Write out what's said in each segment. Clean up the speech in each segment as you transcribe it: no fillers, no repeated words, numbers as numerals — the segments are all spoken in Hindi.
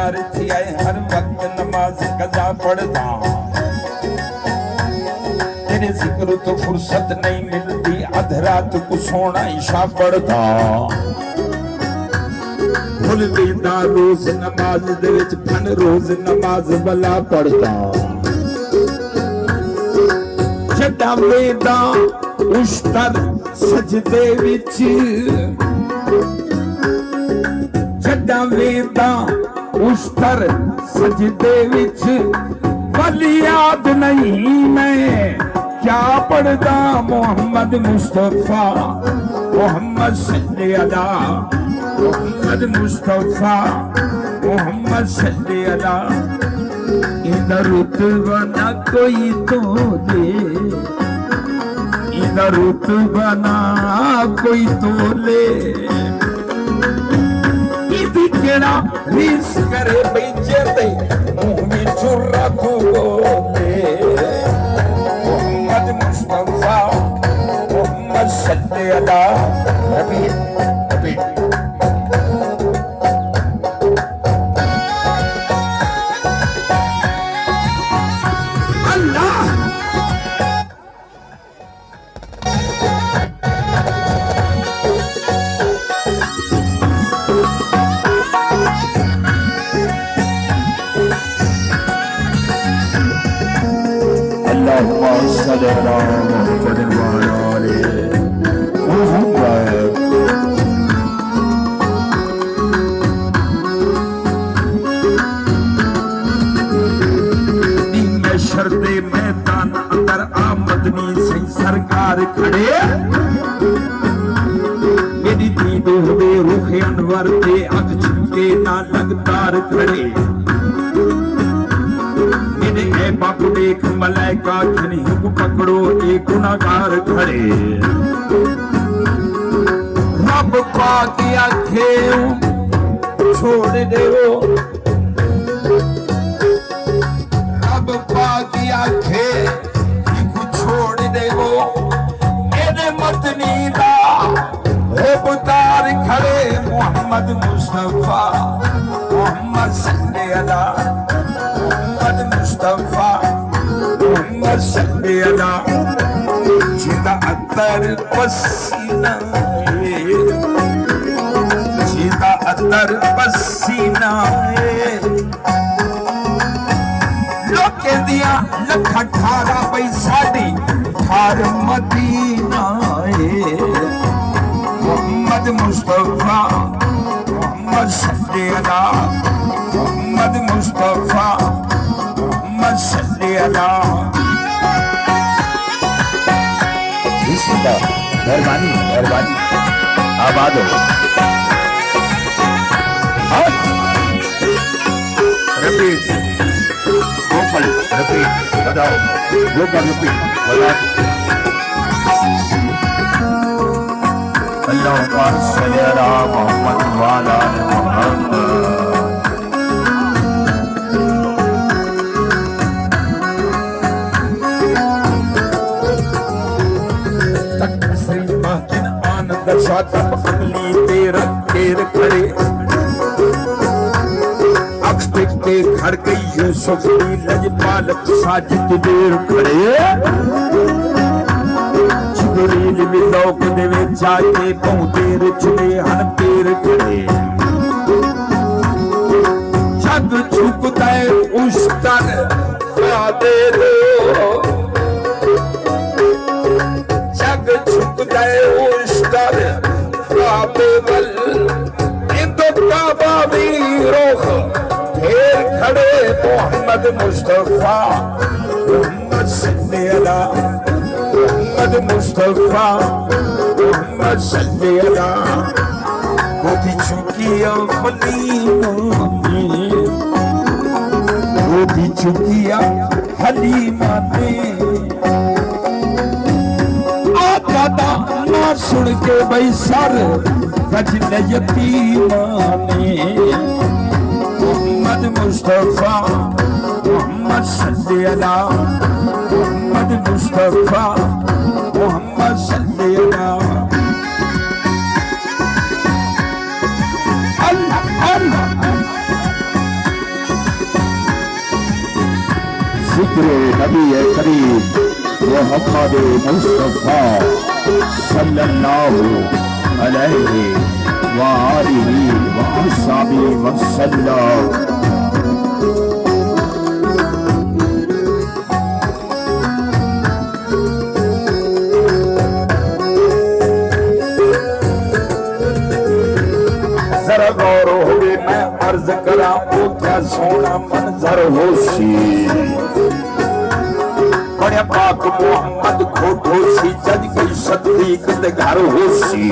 प्यार थी आए हर वक्त नमाज कजा पढ़दा तेरे जिक्र तो फुर्सत नहीं मिलती अध रात को सोना ईशा पढ़दा भुल वेंदा रोज नमाज दे विच फन रोज नमाज भला पढ़दा छड्डा वेंदा उश्तर सजदे विच छड्डा वेंदा उश्तर सजदे विच वल याद नहीं मैं क्या पढ़दा मोहम्मद मुस्तफा मोहम्मद सल्ले अला मोहम्मद मुस्तफा मोहम्मद सल्ले अला इधर रुतबा ना कोई तोले इधर रुतबा ना कोई तोले इधी केड़ा रीस करे बेचे ते मुंह में चुर्रा बोले मोहम्मद मुस्तफा मोहम्मद सल्ले अला नबी नबी शर्ते मैदान अंदर आमदनी से सरकार खड़े मेरी दीद हुए रुखे अनवर थे अग झुके ना लगातार खड़े मेरे ऐ बाप देख मलाइका खनी हुक पकड़ो एक गुनाहगार खड़े रब पाक आंखें छोड़ दे छोड़ दे वो मेरे मतनी दा उतार खड़े मोहम्मद मुस्तफा मोहम्मद सल्ले अला मोहम्मद मुस्तफा मोहम्मद सल्ले अला जिदा अतर पसीना जिदा अतर पसीना दिया लख 18 पैसा दी थार मदीना मोहम्मद मुस्तफा मोहम्मद सल्ले अला मोहम्मद मुस्तफा मोहम्मद सल्ले अला मेहरबानी मेहरबानी आबाद हो रिपीट Vocal, repeat, बताओ, vocal repeat, अल्लाहुम्मा सल्ली अला मुहम्मद व अला आलि मुहम्मद तकसीर माकिन आनंद शातब अगली तेरा तेर खड़े के घर गई यूसुफ की लजपालक साजिद देर खड़े जिब्रील भी लोक दे विच आके बहु देर चले हन पैर खड़े जग झुकदा है उस तर दे दो जग झुकदा है उस तर वल इंदो काबा भी रोख खड़े मोहम्मद मुस्तफा मोहम्मद सल्ले अला मोहम्मद मुस्तफा मोहम्मद सल्ले अला गोदी चुकिया हलीमा ने गोदी चुकिया हलीमा ने आका दा ना सुन के भाई सर गजल यतीमा ने मोहम्मद मुस्तफा मोहम्मद सल्ले अला मोहम्मद मुस्तफा मोहम्मद सल्ले अला अल्लाह अल्लाह जिक्र नबी करीम मोहम्मद मुस्तफा सल्लल्लाहु अलैहि व आलिहि व अस्हाबी वसल्लम। जरा गौर होवे मैं अर्ज करा वो क्या सोना मंजर होसी बड़े पाक मोहम्मद खोटो सी जज की सदीक दे घर होसी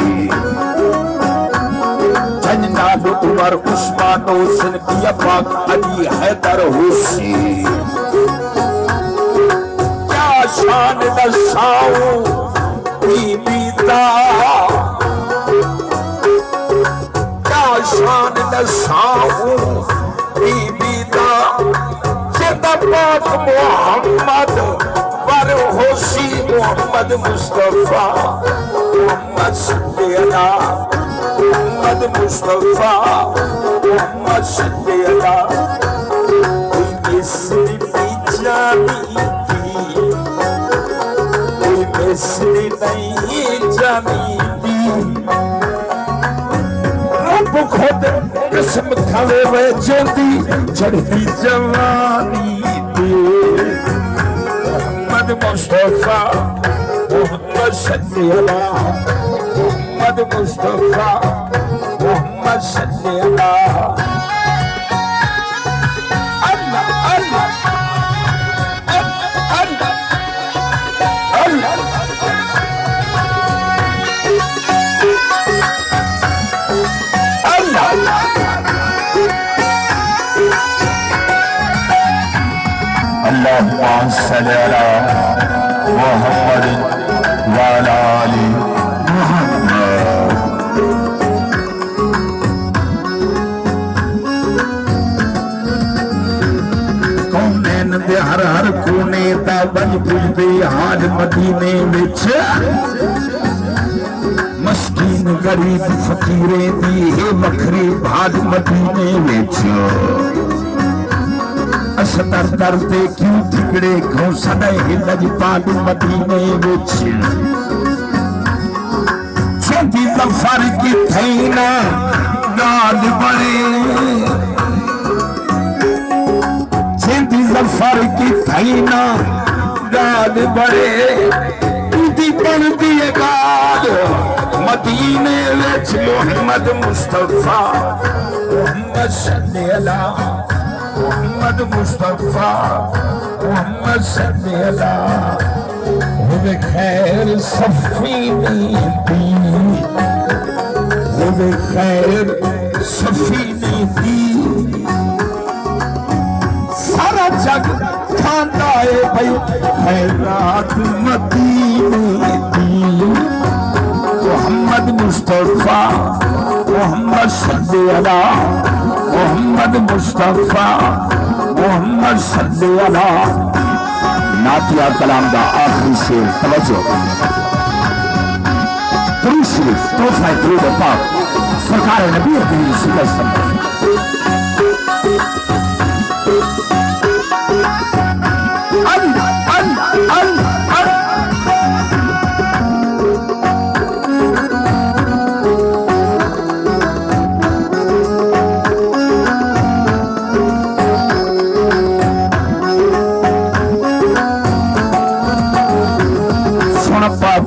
जज नाल उमर उस्मान हुसैन पिया पाक अली हैदर होसी क्या शान दसाऊं बीबी दा शान दसाऊं बीबी दा जिंदा पाक मोहम्मद वर होसी मोहम्मद मुस्तफा मोहम्मद सल्लल्ला मोहम्मद मुस्तफा मोहम्मद सल्लल्ला कोई मिसरी जानी कोई मिसरी नहीं जानी खुद किस्म खावे वे जोंदी चढ़ती जवानी मोहम्मद मुस्तफा मोहम्मद सल्लल्ला मोहम्मद मुस्तफा मोहम्मद सल्लल्ला अल्लाह अल्लाह अल्लाह अल्लाह अल्लाहुम्मा सल्ली अला मुहम्मद व अला आलि मुहम्मद। कौनैन दे हर हर कोने दा बज पुजदे हाल मदीने विच मस्कीन गरीब फकीरे दी है वखरी भाग मदीने विच असतर दर्दे क्यों ठिकड़े घों सदै हिलज पाग मदीने विच छेती जफर की थैना गाल बड़े छेती जफर की थैना गाल बड़े उदी बनदी गाल मदीने विच मोहम्मद मुस्तफा मोहम्मद सल्लल्लाहु मोहम्मद मुस्तफा मोहम्मद सल्लल्लाहु हुवे खैर सफीनी दी हुवे खैर सफीनी दी सारा जग खांदा है भाई खैरात मदीने दी मोहम्मद मुस्तफा मोहम्मद सल्लल्लाहु मोहम्मद मुस्तफा मोहम्मद सल्लल्लाहु। नातिया कलाम दा आखिरी शेर तवज्जो दुरूद शरीफ तोहफा दुरूद पाक सरकार नबी करीम सल्लल्लाहु अलैहि वसल्लम। अल्लाह अल्लाह अल्लाह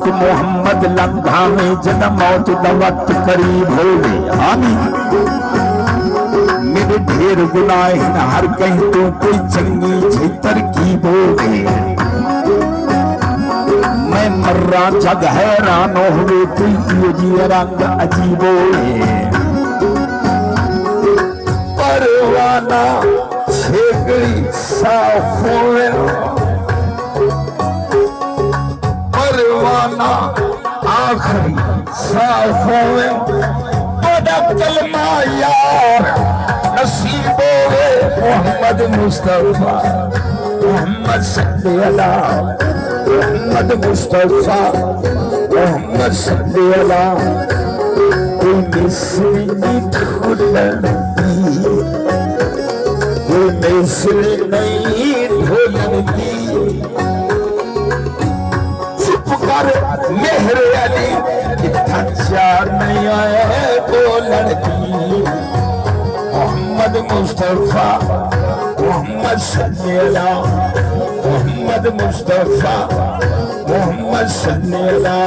मोहम्मद लंघा में जद मौत दा वक्त करीब हो गए आमीन। मेरे ढेर गुनाह हर कहीं तो कोई चंगी जी तरकीब हो गए मैं मर्रा जग हैरान हुए तुझी जी रंग अजीब हो परवाना छेगड़ी साफ होवे परवाना आखिरी साफ होवे बड़ा कलमा यार नसीब होवे मोहम्मद मुस्तफा मोहम्मद सल्लल्लाहु मोहम्मद मुस्तफा मोहम्मद सल्लल्लाहु कोई मिसरी नहीं ढूंढती कोई मिसरी नहीं बोलन दी चुप कर मेहर अली इतना चार नहीं आए बोलन दी मोहम्मद मुस्तफा मोहम्मद सल्ली अला मोहम्मद मुस्तफा मोहम्मद सल्ली अला